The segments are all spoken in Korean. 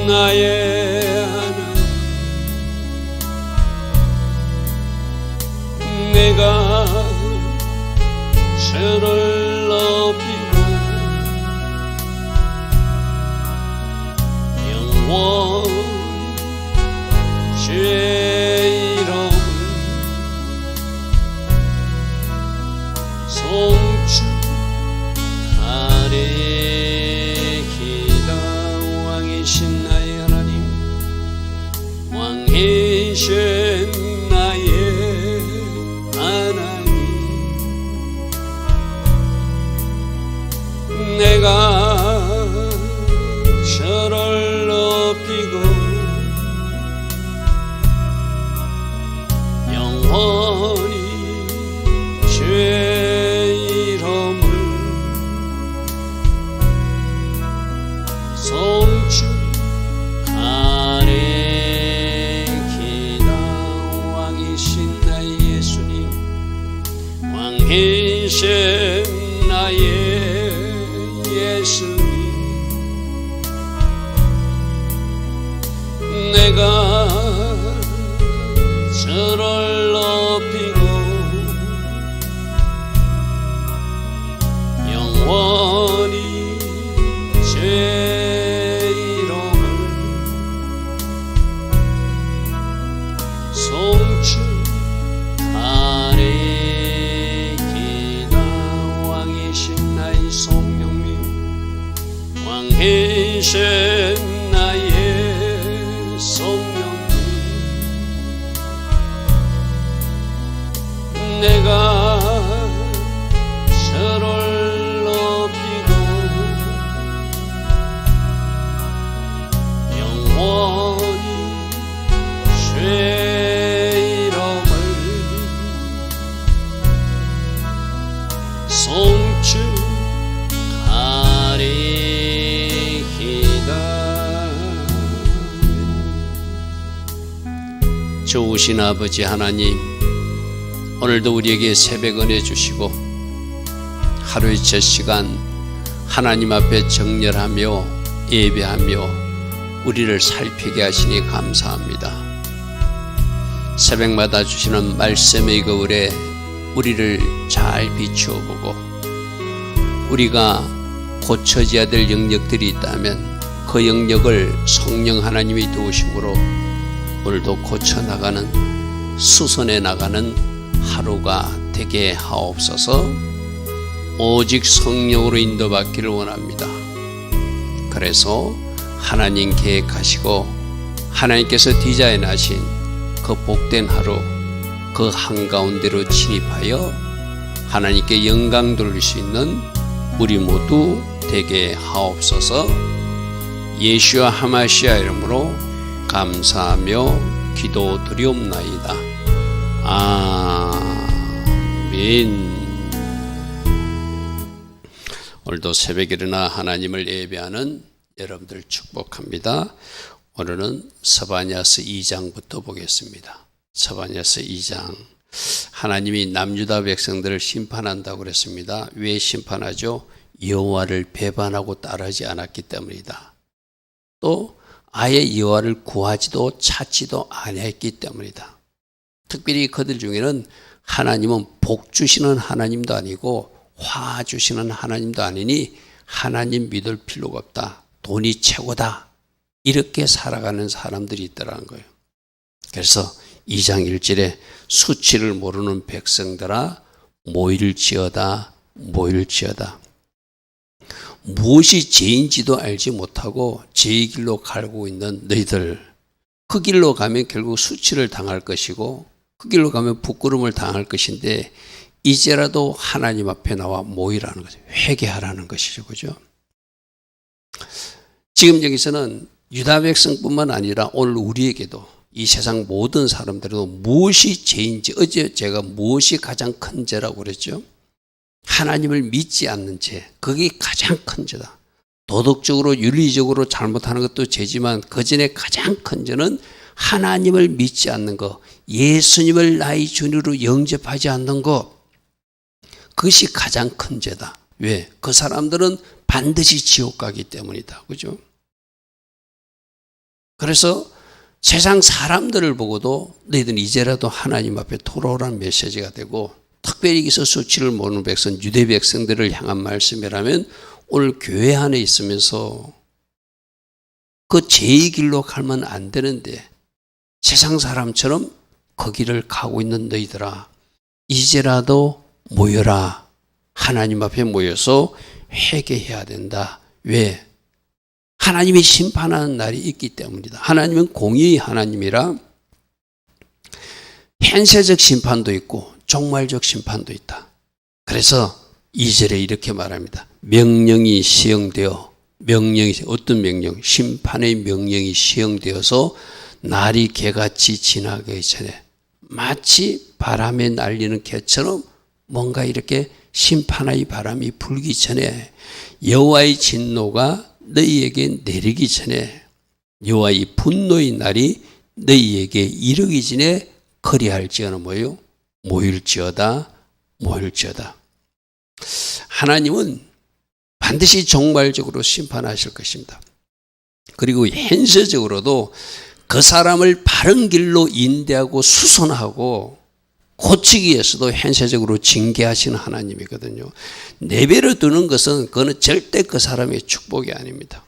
나의 하나님, 내가 주를 높이고 영원히 주의 이름을 송축하리이다. 왕이신 나의 하나님, 왕이신 나의 하나님, 내가 주를 높이고 영원히 주의 이름을 송축하리이다. 왕이신 나의 예수님, 왕이신 나의 예수님, 내가 주를 높이고 영원히 주의 이름을 송축하리이다. 왕이신 나의 성령님, 왕이신 나의 성령님, 내가 주를 높이고 영원히 주의 이름을 송축하리이다. 좋으신 아버지 하나님, 오늘도 우리에게 새벽 은혜 주시고 하루의 첫 시간 하나님 앞에 정렬하며 예배하며 우리를 살피게 하시니 감사합니다. 새벽마다 주시는 말씀의 거울에 우리를 잘 비추어 보고 우리가 고쳐져야 될 영역들이 있다면 그 영역을 성령 하나님이 도우심으로 오늘도 고쳐나가는, 수선해 나가는 하루가 되게 하옵소서. 오직 성령으로 인도받기를 원합니다. 그래서 하나님 계획하시고 하나님께서 디자인하신 그 복된 하루, 그 한가운데로 진입하여 하나님께 영광 돌릴 수 있는 우리 모두 되게 하옵소서. 예수와 하마시아 이름으로 감사하며 기도드리옵나이다. 아멘. 오늘도 새벽에 일어나 하나님을 예배하는 여러분들 축복합니다. 오늘은 스바냐서 2장부터 보겠습니다. 스바냐서 2장. 하나님이 남유다 백성들을 심판한다고 그랬습니다. 왜 심판하죠? 여호와를 배반하고 따르지 않았기 때문이다. 또 아예 여호와를 구하지도 찾지도 아니했기 때문이다. 특별히 그들 중에는 하나님은 복 주시는 하나님도 아니고 화 주시는 하나님도 아니니 하나님 믿을 필요가 없다. 돈이 최고다. 이렇게 살아가는 사람들이 있더라는 거예요. 그래서 2장 1절에 수치를 모르는 백성들아 모일지어다, 모일지어다. 무엇이 죄인지도 알지 못하고 죄의 길로 가고 있는 너희들, 그 길로 가면 결국 수치를 당할 것이고 그 길로 가면 부끄러움을 당할 것인데 이제라도 하나님 앞에 나와 모이라는 거죠. 회개하라는 것이죠. 그죠? 지금 여기서는 유다 백성뿐만 아니라 오늘 우리에게도 이 세상 모든 사람들도 무엇이 죄인지, 어제 제가 무엇이 가장 큰 죄라고 그랬죠? 하나님을 믿지 않는 죄, 그게 가장 큰 죄다. 도덕적으로 윤리적으로 잘못하는 것도 죄지만 그 전에 가장 큰 죄는 하나님을 믿지 않는 것, 예수님을 나의 주님으로 영접하지 않는 것, 그것이 가장 큰 죄다. 왜? 그 사람들은 반드시 지옥 가기 때문이다. 그죠? 그래서 세상 사람들을 보고도 너희들은 이제라도 하나님 앞에 돌아오라는 메시지가 되고, 특별히 여기서 수치를 모르는 백성, 유대 백성들을 향한 말씀이라면 오늘 교회 안에 있으면서 그 죄의 길로 가면 안 되는데 세상 사람처럼 그 길을 가고 있는 너희들아, 이제라도 모여라. 하나님 앞에 모여서 회개해야 된다. 왜? 하나님이 심판하는 날이 있기 때문이다. 하나님은 공의의 하나님이라 현세적 심판도 있고 종말적 심판도 있다. 그래서 2절에 이렇게 말합니다. 명령이 시행되어, 어떤 명령? 심판의 명령이 시행되어서 날이 개같이 지나가기 전에, 마치 바람에 날리는 개처럼 뭔가 이렇게 심판의 바람이 불기 전에, 여호와의 진노가 너희에게 내리기 전에, 여호와의 분노의 날이 너희에게 이르기 전에 그리할지어는 뭐요? 모일지어다. 하나님은 반드시 종말적으로 심판하실 것입니다. 그리고 현세적으로도 그 사람을 바른 길로 인도하고 수선하고 고치기 위해서도 현세적으로 징계하시는 하나님이거든요. 내버려 두는 것은 그거는 절대 그 사람의 축복이 아닙니다.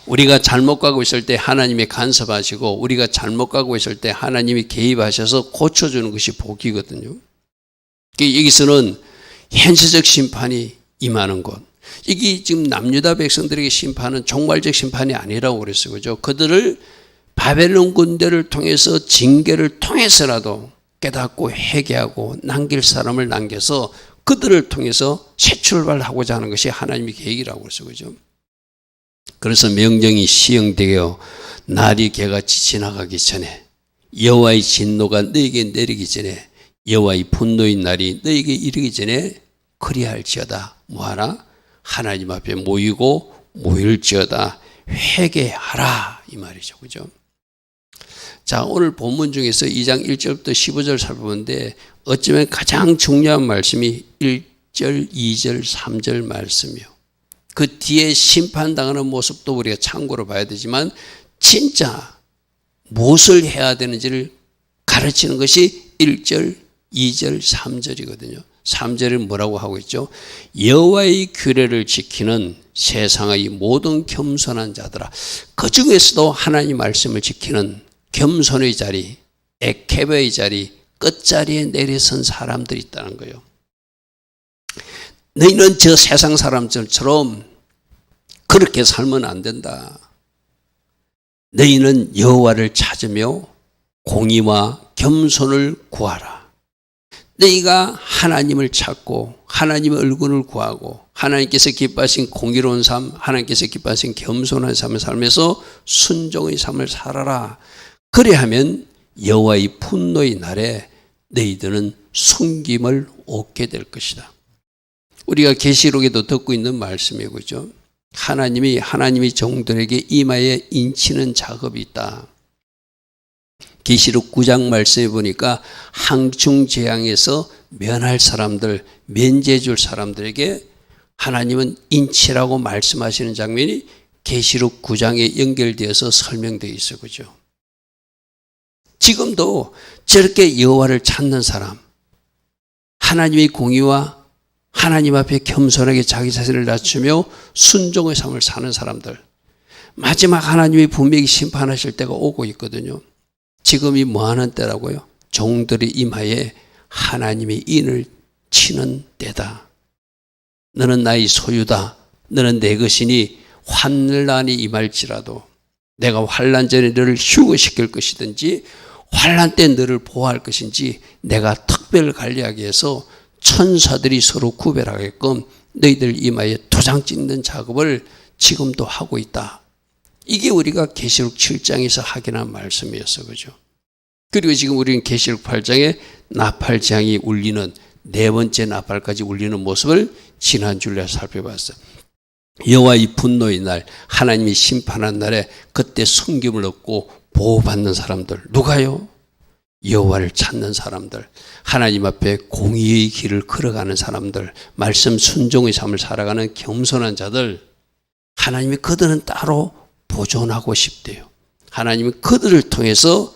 우리가 잘못 가고 있을 때 하나님이 간섭하시고, 우리가 잘못 가고 있을 때 하나님이 개입하셔서 고쳐주는 것이 복이거든요. 여기서는 현세적 심판이 임하는 것, 이게 지금 남유다 백성들에게 심판은 종말적 심판이 아니라고 그랬어요. 그죠? 그들을 바벨론 군대를 통해서, 징계를 통해서라도 깨닫고 회개하고 남길 사람을 남겨서 그들을 통해서 새 출발하고자 하는 것이 하나님의 계획이라고 그랬어요. 그죠? 그래서 명령이 시행되어 날이 개같이 지나가기 전에, 여호와의 진노가 너에게 내리기 전에, 여호와의 분노의 날이 너에게 이르기 전에 그리할지어다. 뭐하라? 하나님 앞에 모이고 모일지어다. 회개하라, 이 말이죠. 그죠? 자, 오늘 본문 중에서 2장 1절부터 15절 살펴보는데 어쩌면 가장 중요한 말씀이 1절, 2절, 3절 말씀이요. 그 뒤에 심판당하는 모습도 우리가 참고로 봐야 되지만 진짜 무엇을 해야 되는지를 가르치는 것이 1절, 2절, 3절이거든요. 3절은 뭐라고 하고 있죠? 여호와의 규례를 지키는 세상의 모든 겸손한 자들아. 그 중에서도 하나님 말씀을 지키는 겸손의 자리, 에케베의 자리, 끝자리에 내려선 사람들이 있다는 거예요. 너희는 저 세상 사람들처럼 그렇게 살면 안 된다. 너희는 여호와를 찾으며 공의와 겸손을 구하라. 너희가 하나님을 찾고 하나님의 얼굴을 구하고 하나님께서 기뻐하신 공의로운 삶, 하나님께서 기뻐하신 겸손한 삶을 살면서 순종의 삶을 살아라. 그래야면 여호와의 분노의 날에 너희들은 숨김을 얻게 될 것이다. 우리가 계시록에도 듣고 있는 말씀이고, 그죠? 하나님이 종들에게 이마에 인치는 작업이 있다. 계시록 9장 말씀에 보니까 항중재앙에서 면할 사람들, 면제 줄 사람들에게 하나님은 인치라고 말씀하시는 장면이 계시록 9장에 연결되어서 설명되어 있어요. 그죠? 지금도 저렇게 여호와를 찾는 사람, 하나님의 공의와 하나님 앞에 겸손하게 자기 자신을 낮추며 순종의 삶을 사는 사람들, 마지막 하나님이 분명히 심판하실 때가 오고 있거든요. 지금이 뭐하는 때라고요? 종들의 이마에 하나님이 인을 치는 때다. 너는 나의 소유다. 너는 내 것이니 환난이 임할지라도 내가 환난 전에 너를 휴거시킬 것이든지 환난 때 너를 보호할 것인지 내가 특별 관리하기 위해서 천사들이 서로 구별하게끔 너희들 이마에 도장 찍는 작업을 지금도 하고 있다. 이게 우리가 계시록 7장에서 확인한 말씀이었어. 그죠? 그리고 지금 우리는 계시록 8장에 나팔장이 울리는 네 번째 나팔까지 울리는 모습을 지난주에 살펴봤어요. 여호와의 분노의 날, 하나님이 심판한 날에 그때 숨김을 얻고 보호받는 사람들, 누가요? 여호와를 찾는 사람들, 하나님 앞에 공의의 길을 걸어가는 사람들, 말씀 순종의 삶을 살아가는 겸손한 자들, 하나님이 그들은 따로 보존하고 싶대요. 하나님은 그들을 통해서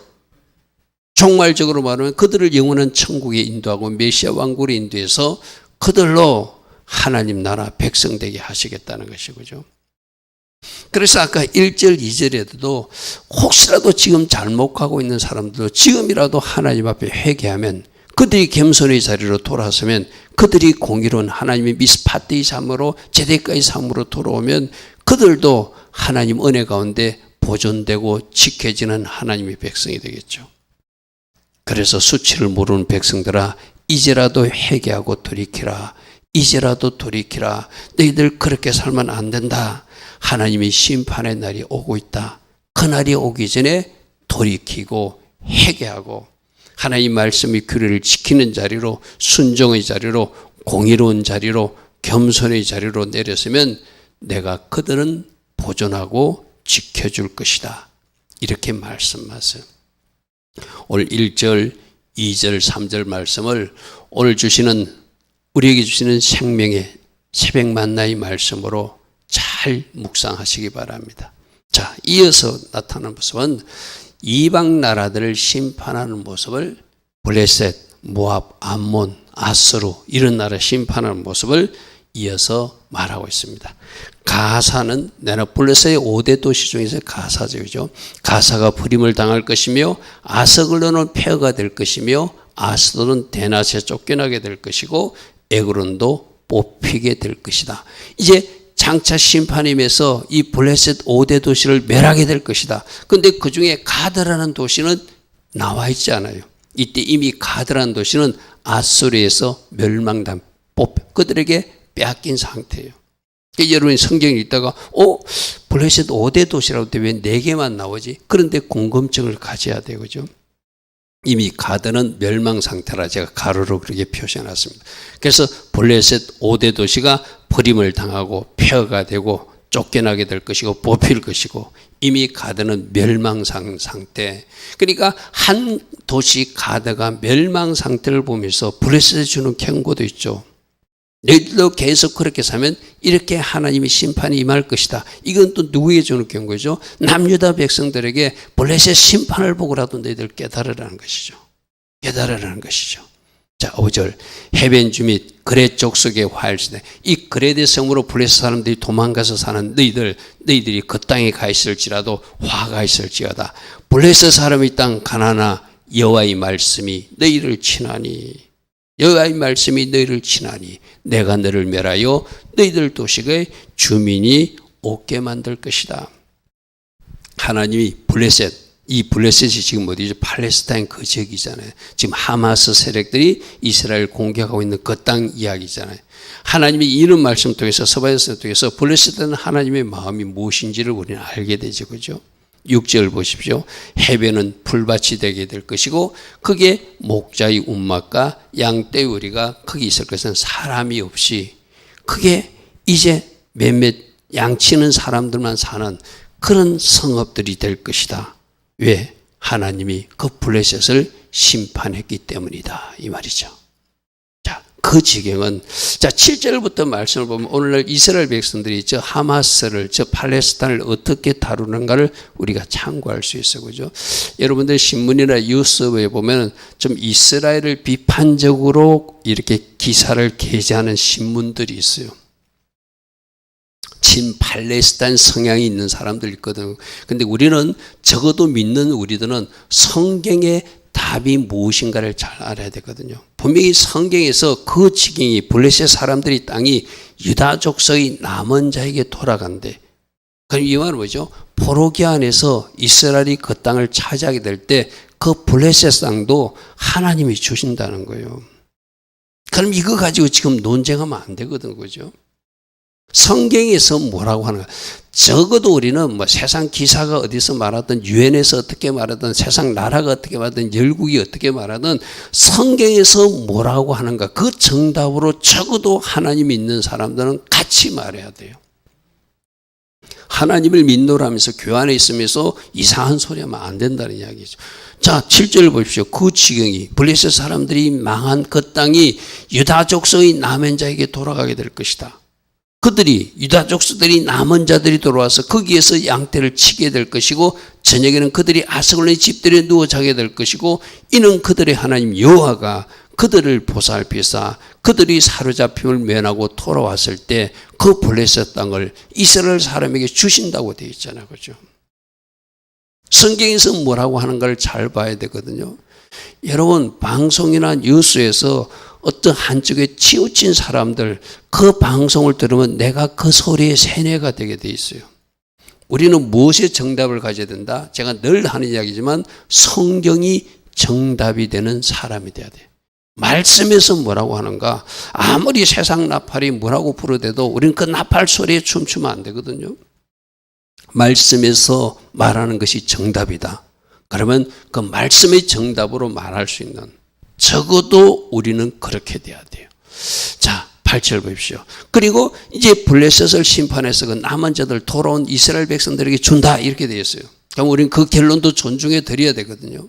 종말적으로 말하면 그들을 영원한 천국에 인도하고 메시아 왕국에 인도해서 그들로 하나님 나라 백성 되게 하시겠다는 것이죠. 그래서 아까 1절, 2절에도 혹시라도 지금 잘못 가고 있는 사람들도 지금이라도 하나님 앞에 회개하면 그들이 겸손의 자리로 돌아서면 그들이 공의로운 하나님의 미스파트의 삶으로 제대까지 삶으로 돌아오면 그들도 하나님 은혜 가운데 보존되고 지켜지는 하나님의 백성이 되겠죠. 그래서 수치를 모르는 백성들아 이제라도 회개하고 돌이키라. 이제라도 돌이키라. 너희들 그렇게 살면 안 된다. 하나님의 심판의 날이 오고 있다. 그 날이 오기 전에 돌이키고 회개하고 하나님 말씀의 규례를 지키는 자리로 순종의 자리로 공의로운 자리로 겸손의 자리로 내렸으면 내가 그들은 보존하고 지켜줄 것이다. 이렇게 말씀하세요. 오늘 1절, 2절, 3절 말씀을 오늘 우리에게 주시는 생명의 새벽 만나의 말씀으로 잘 묵상하시기 바랍니다. 자, 이어서 나타나는 모습은 이방 나라들을 심판하는 모습을 블레셋, 모압, 암몬, 아스루 이런 나라 심판하는 모습을 이어서 말하고 있습니다. 가사는 블레셋의 5대 도시 중에서 가사죠. 그죠? 가사가 불임을 당할 것이며 아스글론은 폐허가 될 것이며 아스도는 대낮에 쫓겨나게 될 것이고 에그론도 뽑히게 될 것이다. 이제 장차 심판임에서 이 블레셋 5대 도시를 멸하게 될 것이다. 그런데 그 중에 가드라는 도시는 나와 있지 않아요. 이때 이미 가드라는 도시는 아수르에서 멸망당 그들에게 빼앗긴 상태예요. 그러니까 여러분이 성경에 읽다가 블레셋 5대 도시라고 할 때 왜 4개만 나오지? 그런데 궁금증을 가져야 되죠. 그죠? 이미 가드는 멸망 상태라 제가 가로로 그렇게 표시해놨습니다. 그래서 블레셋 5대 도시가 버림을 당하고 폐허가 되고 쫓겨나게 될 것이고 뽑힐 것이고 이미 가드는 멸망 상태. 그러니까 한 도시 가드가 멸망 상태를 보면서 블레셋에 주는 경고도 있죠. 너희들도 계속 그렇게 살면 이렇게 하나님의 심판이 임할 것이다. 이건 또 누구에게 주는 경고죠? 남유다 백성들에게 블레셋 심판을 보고라도 너희들 깨달으라는 것이죠. 깨달으라는 것이죠. 자, 5절 해변주 및 그렛 족속의 화일시대. 이 그렛의 성으로 블레셋 사람들이 도망가서 사는 너희들이 그 땅에 가 있을지라도 화가 있을지어다. 블레셋 사람의 땅 가나나 여호와의 말씀이 너희를 치나니 여호와의 말씀이 너희를 치나니 내가 너를 멸하여 너희들 도시의 주민이 없게 만들 것이다. 하나님이 이 블레셋이 지금 어디죠? 팔레스타인 그 지역이잖아요. 지금 하마스 세력들이 이스라엘 공격하고 있는 그 땅 이야기잖아요. 하나님이 이런 말씀 통해서 서바에서 통해서 블레셋은 하나님의 마음이 무엇인지를 우리는 알게 되죠. 그죠? 6절 보십시오. 해변은 풀밭이 되게 될 것이고 그게 목자의 운막과 양떼우리가 거기 있을 것은 사람이 없이 그게 이제 몇몇 양치는 사람들만 사는 그런 성읍들이 될 것이다. 왜? 하나님이 그 블레셋을 심판했기 때문이다. 이 말이죠. 자, 그 지경은 7절부터 말씀을 보면 오늘날 이스라엘 백성들이 저 하마스를 저 팔레스타인을 어떻게 다루는가를 우리가 참고할 수 있어요. 그죠? 여러분들 신문이나 뉴스에 보면 좀 이스라엘을 비판적으로 이렇게 기사를 게재하는 신문들이 있어요. 친팔레스타인 성향이 있는 사람들 있거든. 근데 우리는 적어도 믿는 우리들은 성경의 답이 무엇인가를 잘 알아야 되거든요. 분명히 성경에서 그 지경이 블레셋 사람들이 땅이 유다 족속의 남은 자에게 돌아간대. 그럼 이 말은 뭐죠? 포로기 안에서 이스라엘이 그 땅을 차지하게 될 때 그 블레셋 땅도 하나님이 주신다는 거예요. 그럼 이거 가지고 지금 논쟁하면 안 되거든, 그죠? 성경에서 뭐라고 하는 거야? 적어도 우리는 뭐 세상 기사가 어디서 말하든 유엔에서 어떻게 말하든 세상 나라가 어떻게 말하든 열국이 어떻게 말하든 성경에서 뭐라고 하는가 그 정답으로 적어도 하나님 믿는 사람들은 같이 말해야 돼요. 하나님을 믿노라면서 교회 안에 있으면서 이상한 소리 하면 안 된다는 이야기죠. 자, 7절을 보십시오. 그 지경이 블레셋 사람들이 망한 그 땅이 유다 족속의 남은 자에게 돌아가게 될 것이다. 그들이 유다 족속들이 남은 자들이 돌아와서 거기에서 양떼를 치게 될 것이고 저녁에는 그들이 아스글론의 집들에 누워 자게 될 것이고 이는 그들의 하나님 여호와가 그들을 보살피사 그들이 사로잡힘을 면하고 돌아왔을 때 그 블레셋 땅을 이스라엘 사람에게 주신다고 되어 있잖아요. 그죠? 성경에서 뭐라고 하는가를 잘 봐야 되거든요. 여러분 방송이나 뉴스에서 어떤 한쪽에 치우친 사람들 그 방송을 들으면 내가 그 소리에 세뇌가 되게 돼 있어요. 우리는 무엇에 정답을 가져야 된다? 제가 늘 하는 이야기지만 성경이 정답이 되는 사람이 돼야 돼요. 말씀에서 뭐라고 하는가? 아무리 세상 나팔이 뭐라고 부르대도 우리는 그 나팔 소리에 춤추면 안 되거든요. 말씀에서 말하는 것이 정답이다. 그러면 그 말씀의 정답으로 말할 수 있는 적어도 우리는 그렇게 돼야 돼요. 자, 8절 보십시오. 그리고 이제 블레셋을 심판해서 그 남은 자들 돌아온 이스라엘 백성들에게 준다 이렇게 되어 있어요. 그럼 우리는 그 결론도 존중해 드려야 되거든요.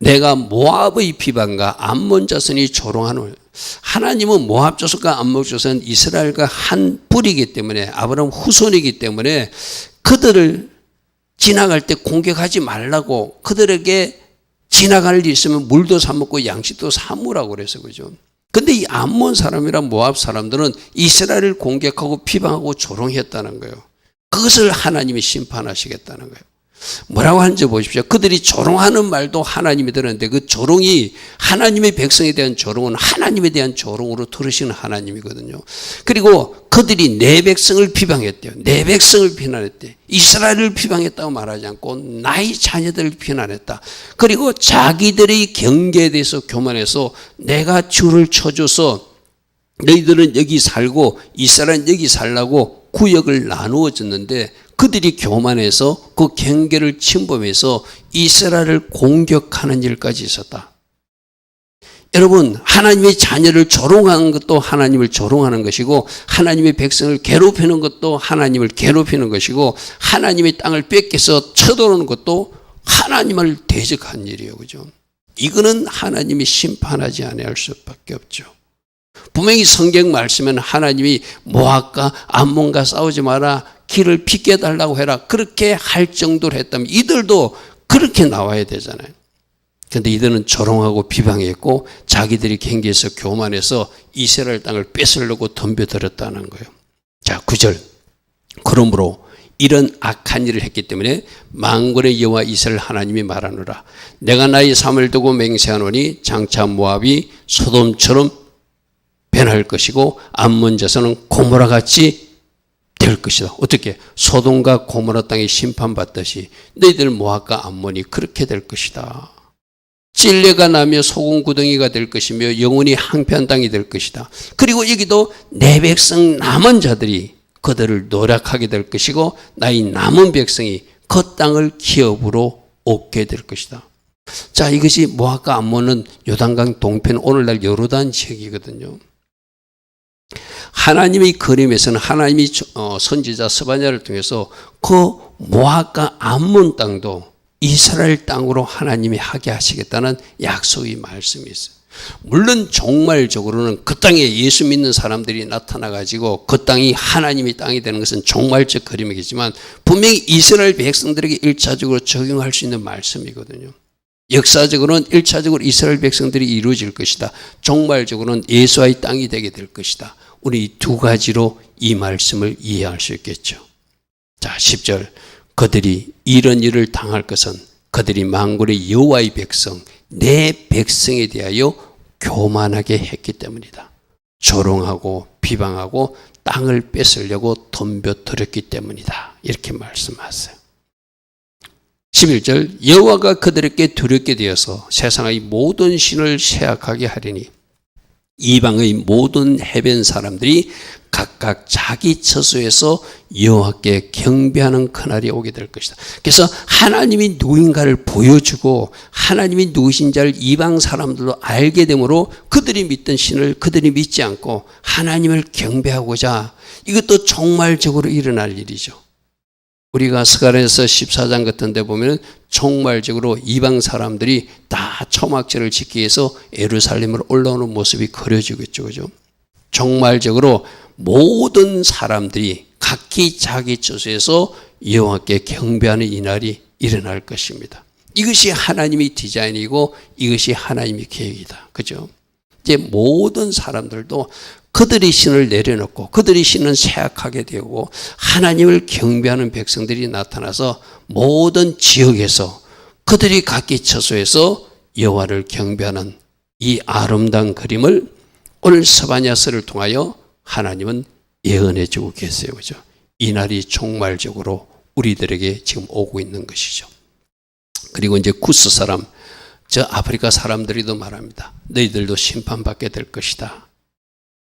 내가 모압의 비방과 암몬 자손이 조롱하는 하나님은 모압 자손과 암몬 자손은 이스라엘과 한 뿌리이기 때문에 아브라함 후손이기 때문에 그들을 지나갈 때 공격하지 말라고 그들에게 지나갈 일 있으면 물도 사먹고 양식도 사무라고 그래서 그죠. 근데 이 암몬 사람이랑 모압 사람들은 이스라엘을 공격하고 비방하고 조롱했다는 거예요. 그것을 하나님이 심판하시겠다는 거예요. 뭐라고 하는지 보십시오. 그들이 조롱하는 말도 하나님이 들었는데 그 조롱이 하나님의 백성에 대한 조롱은 하나님에 대한 조롱으로 들으시는 하나님이거든요. 그리고 그들이 내 백성을 비방했대요. 내 백성을 비난했대. 이스라엘을 비방했다고 말하지 않고 나의 자녀들을 비난했다. 그리고 자기들의 경계에 대해서 교만해서 내가 줄을 쳐줘서 너희들은 여기 살고 이스라엘은 여기 살라고 구역을 나누어 줬는데 그들이 교만해서 그 경계를 침범해서 이스라엘을 공격하는 일까지 있었다. 여러분 하나님의 자녀를 조롱하는 것도 하나님을 조롱하는 것이고 하나님의 백성을 괴롭히는 것도 하나님을 괴롭히는 것이고 하나님의 땅을 뺏겨서 쳐들어오는 것도 하나님을 대적한 일이에요. 그죠? 이거는 하나님이 심판하지 아니할 수밖에 없죠. 분명히 성경 말씀에는 하나님이 모압과 암몬과 싸우지 마라. 길을 빗게 달라고 해라. 그렇게 할 정도로 했다면 이들도 그렇게 나와야 되잖아요. 그런데 이들은 조롱하고 비방했고 자기들이 경계에서 교만해서 이스라엘 땅을 뺏으려고 덤벼들었다는 거예요. 자, 9절. 그러므로 이런 악한 일을 했기 때문에 만군의 여호와 이스라엘 하나님이 말하노라. 내가 나의 삶을 두고 맹세하노니 장차 모압이 소돔처럼 변할 것이고 암몬 자손은 고모라 같이 될 것이다. 어떻게? 소돔과 고모라 땅이 심판받듯이 너희들 모압과 암몬이 그렇게 될 것이다. 찔레가 나며 소금 구덩이가 될 것이며 영원히 항폐한 땅이 될 것이다. 그리고 여기도 내 백성 남은 자들이 그들을 노력하게 될 것이고 나의 남은 백성이 그 땅을 기업으로 얻게 될 것이다. 자, 이것이 모압과 암몬은 요단강 동편 오늘날 요르단 지역이거든요. 하나님의 그림에서는 하나님이 선지자 스바냐를 통해서 그 모압과 암몬 땅도 이스라엘 땅으로 하나님이 하게 하시겠다는 약속의 말씀이 있어요. 물론 종말적으로는 그 땅에 예수 믿는 사람들이 나타나가지고 그 땅이 하나님의 땅이 되는 것은 종말적 그림이겠지만 분명히 이스라엘 백성들에게 1차적으로 적용할 수 있는 말씀이거든요. 역사적으로는 1차적으로 이스라엘 백성들이 이루어질 것이다. 종말적으로는 예수와의 땅이 되게 될 것이다. 우리 두 가지로 이 말씀을 이해할 수 있겠죠. 자, 10절. 그들이 이런 일을 당할 것은 그들이 만군의 여호와의 백성, 내 백성에 대하여 교만하게 했기 때문이다. 조롱하고 비방하고 땅을 뺏으려고 덤벼들었기 때문이다. 이렇게 말씀하세요. 11절. 여호와가 그들에게 두렵게 되어서 세상의 모든 신을 세악하게 하리니 이방의 모든 해변 사람들이 각각 자기 처소에서 여호와께 경배하는 그날이 오게 될 것이다. 그래서 하나님이 누구인가를 보여주고 하나님이 누구신 자를 이방 사람들도 알게 되므로 그들이 믿던 신을 그들이 믿지 않고 하나님을 경배하고자 이것도 종말적으로 일어날 일이죠. 우리가 스가랴서 14장 같은 데 보면 종말적으로 이방 사람들이 다 초막절을 지키기 위해서 예루살렘으로 올라오는 모습이 그려지겠죠. 그죠? 종말적으로 모든 사람들이 각기 자기 처소에서 여호와께 경배하는 이날이 일어날 것입니다. 이것이 하나님의 디자인이고 이것이 하나님의 계획이다. 그죠? 이제 모든 사람들도 그들의 신을 내려놓고 그들의 신은 쇠약하게 되고 하나님을 경배하는 백성들이 나타나서 모든 지역에서 그들이 각기 처소에서 여호와를 경배하는 이 아름다운 그림을 오늘 스바냐서를 통하여 하나님은 예언해 주고 계세요. 그죠? 이 날이 종말적으로 우리들에게 지금 오고 있는 것이죠. 그리고 이제 구스 사람, 저 아프리카 사람들이도 말합니다. 너희들도 심판받게 될 것이다.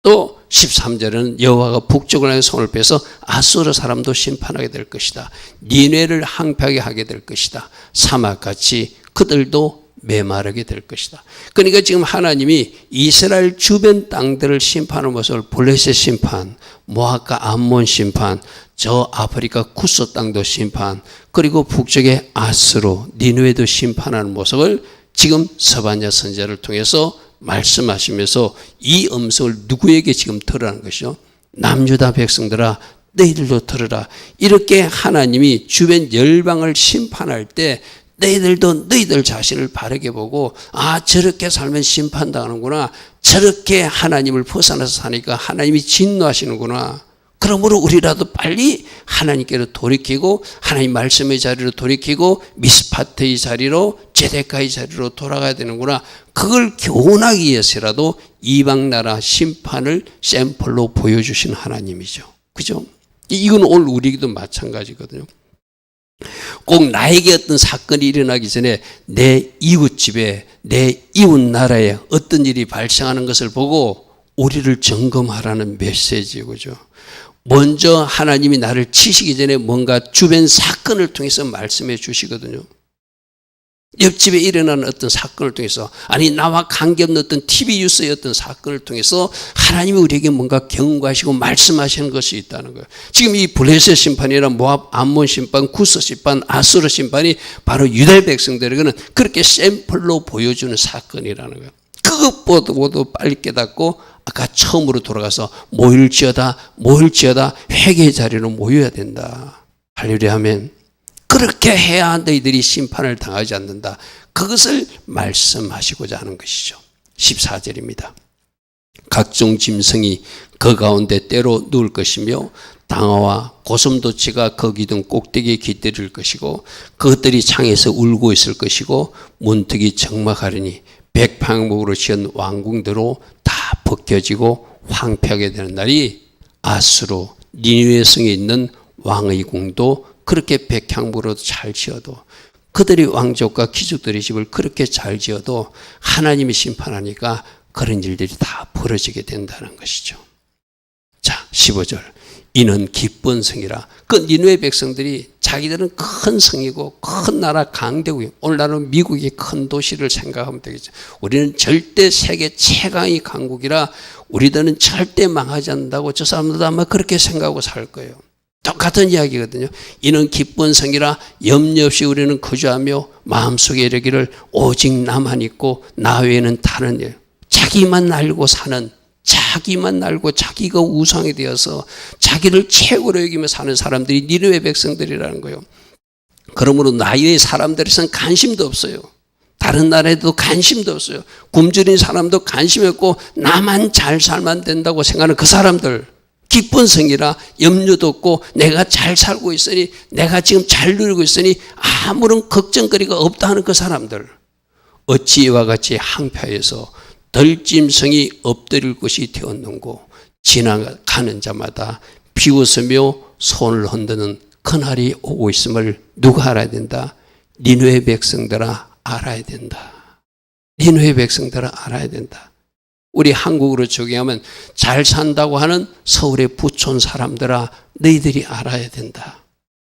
또 13절에는 여호와가 북쪽을 향해 손을 빼서 아수르 사람도 심판하게 될 것이다. 니네를 항폐하게 하게 될 것이다. 사막같이 그들도 메마르게 될 것이다. 그러니까 지금 하나님이 이스라엘 주변 땅들을 심판하는 모습을 블레셋 심판, 모압과 암몬 심판, 저 아프리카 쿠스 땅도 심판, 그리고 북쪽의 아수르, 니느웨도 심판하는 모습을 지금 스바냐 선지자를 통해서 말씀하시면서 이 음성을 누구에게 지금 들으라는 것이죠? 남유다 백성들아 너희들도 들으라. 이렇게 하나님이 주변 열방을 심판할 때 너희들도 너희들 자신을 바르게 보고 저렇게 살면 심판당하는구나. 저렇게 하나님을 벗어나서 사니까 하나님이 진노하시는구나. 그러므로 우리라도 빨리 하나님께로 돌이키고 하나님 말씀의 자리로 돌이키고 미스파트의 자리로 제데카의 자리로 돌아가야 되는구나. 그걸 교훈하기 위해서라도 이방 나라 심판을 샘플로 보여주신 하나님이죠. 그죠? 이건 오늘 우리에게도 마찬가지거든요. 꼭 나에게 어떤 사건이 일어나기 전에 내 이웃집에 내 이웃 나라에 어떤 일이 발생하는 것을 보고 우리를 점검하라는 메시지죠. 그죠? 먼저 하나님이 나를 치시기 전에 뭔가 주변 사건을 통해서 말씀해 주시거든요. 옆집에 일어나는 어떤 사건을 통해서, 아니 나와 관계없는 어떤 TV 뉴스의 어떤 사건을 통해서 하나님이 우리에게 뭔가 경고하시고 말씀하시는 것이 있다는 거예요. 지금 이 블레셋 심판이나 모압, 암몬 심판, 구스 심판, 아수르 심판이 바로 유대 백성들에게는 그렇게 샘플로 보여주는 사건이라는 거예요. 그것보다도 빨리 깨닫고 아까 처음으로 돌아가서 모일지어다 회개의 자리로 모여야 된다. 할렐루야 아멘. 그렇게 해야 너희들이 심판을 당하지 않는다. 그것을 말씀하시고자 하는 것이죠. 14절입니다. 각종 짐승이 그 가운데 때로 누울 것이며 당어와 고슴도치가 그 기둥 꼭대기에 깃들일 것이고 그것들이 창에서 울고 있을 것이고 문득이 적막하리니 백방목으로 지은 왕궁대로 다 벗겨지고 황폐하게 되는 날이 아수르 니느웨 성에 있는 왕의 궁도 그렇게 백향목으로 잘 지어도 그들이 왕족과 귀족들의 집을 그렇게 잘 지어도 하나님이 심판하니까 그런 일들이 다 벌어지게 된다는 것이죠. 자, 15절. 이는 기쁜 성이라. 그 니느웨 백성들이 자기들은 큰 성이고 큰 나라 강대국이에요. 오늘날은 미국이 큰 도시를 생각하면 되겠죠. 우리는 절대 세계 최강의 강국이라 우리들은 절대 망하지 않는다고 저 사람들도 아마 그렇게 생각하고 살 거예요. 똑같은 이야기거든요. 이는 기쁜 성이라 염려 없이 우리는 거주하며 마음속에 이르기를 오직 나만 있고 나 외에는 다른 일. 자기만 알고 사는, 자기만 알고 자기가 우상이 되어서 자기를 최고로 여기며 사는 사람들이 니느웨 백성들이라는 거예요. 그러므로 나의 사람들에서는 관심도 없어요. 다른 나라에도 관심도 없어요. 굶주린 사람도 관심이 없고 나만 잘 살면 된다고 생각하는 그 사람들. 기쁜 성이라 염려도 없고 내가 잘 살고 있으니 내가 지금 잘 누리고 있으니 아무런 걱정거리가 없다 하는 그 사람들. 어찌 이와 같이 항폐해서 덜짐승이 엎드릴 곳이 되었는고 지나가는 자마다 비웃으며 손을 흔드는 그날이 오고 있음을 누가 알아야 된다? 니느웨 백성들아 알아야 된다. 니느웨 백성들아 알아야 된다. 우리 한국으로 적용하면 잘 산다고 하는 서울의 부촌 사람들아 너희들이 알아야 된다.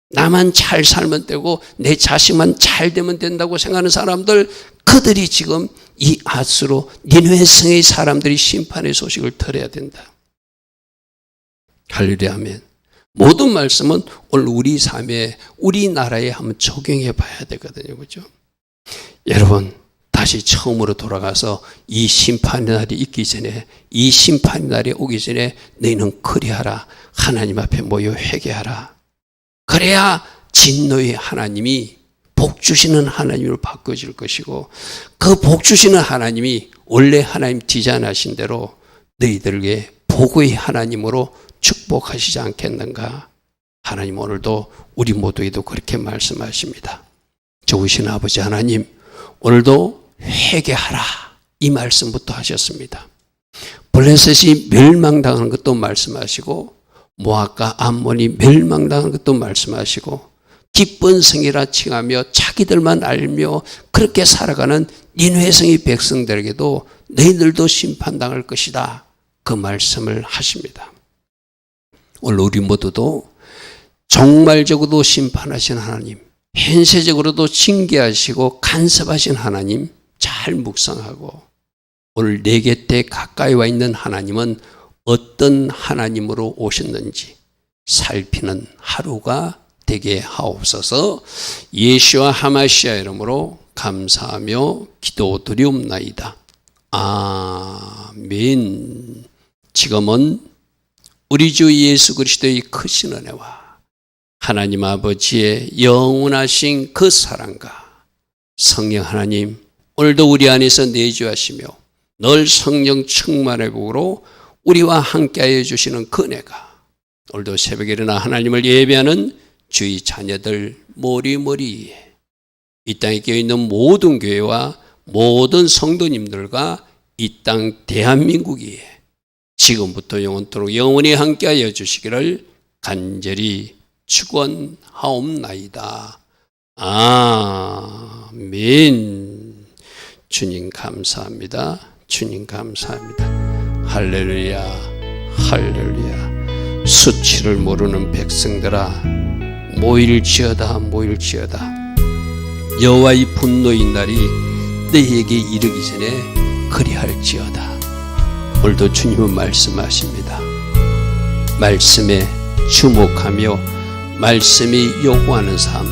나만 잘 살면 되고 내 자식만 잘 되면 된다고 생각하는 사람들, 그들이 지금 이 아수르 니느웨 성의 사람들이 심판의 소식을 들어야 된다. 할렐루야 아멘. 모든 말씀은 오늘 우리 삶에 우리나라에 한번 적용해 봐야 되거든요. 그렇죠? 여러분 다시 처음으로 돌아가서 이 심판의 날이 있기 전에, 이 심판의 날이 오기 전에 너희는 그리하라. 하나님 앞에 모여 회개하라. 그래야 진노의 하나님이 복 주시는 하나님으로 바꿔질 것이고, 그 복 주시는 하나님이 원래 하나님 디자인하신 대로 너희들에게 복의 하나님으로 축복하시지 않겠는가. 하나님 오늘도 우리 모두에도 그렇게 말씀하십니다. 좋으신 아버지 하나님, 오늘도 회개하라 이 말씀부터 하셨습니다. 블레셋이 멸망당하는 것도 말씀하시고, 모압과 암몬이 멸망당하는 것도 말씀하시고, 기쁜 성이라 칭하며 자기들만 알며 그렇게 살아가는 니느웨 성의 백성들에게도 너희들도 심판당할 것이다, 그 말씀을 하십니다. 오늘 우리 모두도 종말적으로도 심판하신 하나님, 현세적으로도 징계하시고 간섭하신 하나님 잘 묵상하고, 오늘 내 곁에 가까이 와 있는 하나님은 어떤 하나님으로 오셨는지 살피는 하루가 되게 하옵소서. 예수와 하마시아 이름으로 감사하며 기도드리옵나이다. 아멘. 지금은 우리 주 예수 그리스도의 크신 은혜와 하나님 아버지의 영원하신 그 사랑과 성령 하나님, 오늘도 우리 안에서 내주하시며 늘 성령 충만의 복으로 우리와 함께하여 주시는 그 은혜가 오늘도 새벽에 일어나 하나님을 예배하는 주의 자녀들 머리머리에, 이 땅에 깨어있는 모든 교회와 모든 성도님들과 이 땅 대한민국에 지금부터 영원토록 영원히 함께하여 주시기를 간절히 축원하옵나이다. 아멘. 주님 감사합니다. 주님 감사합니다. 할렐루야, 할렐루야. 수치를 모르는 백성들아, 모일지어다, 모일지어다. 여호와의 분노의 날이 너희에게 이르기 전에 그리할지어다. 오늘도 주님은 말씀하십니다. 말씀에 주목하며 말씀이 요구하는 삶,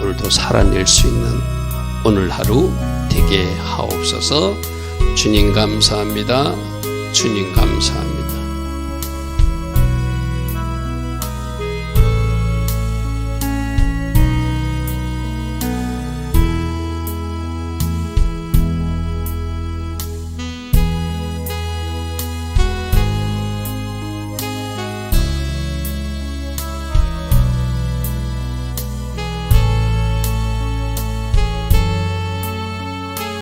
오늘도 살아낼 수 있는 오늘 하루 되게 하옵소서. 주님 감사합니다. 주님 감사합니다.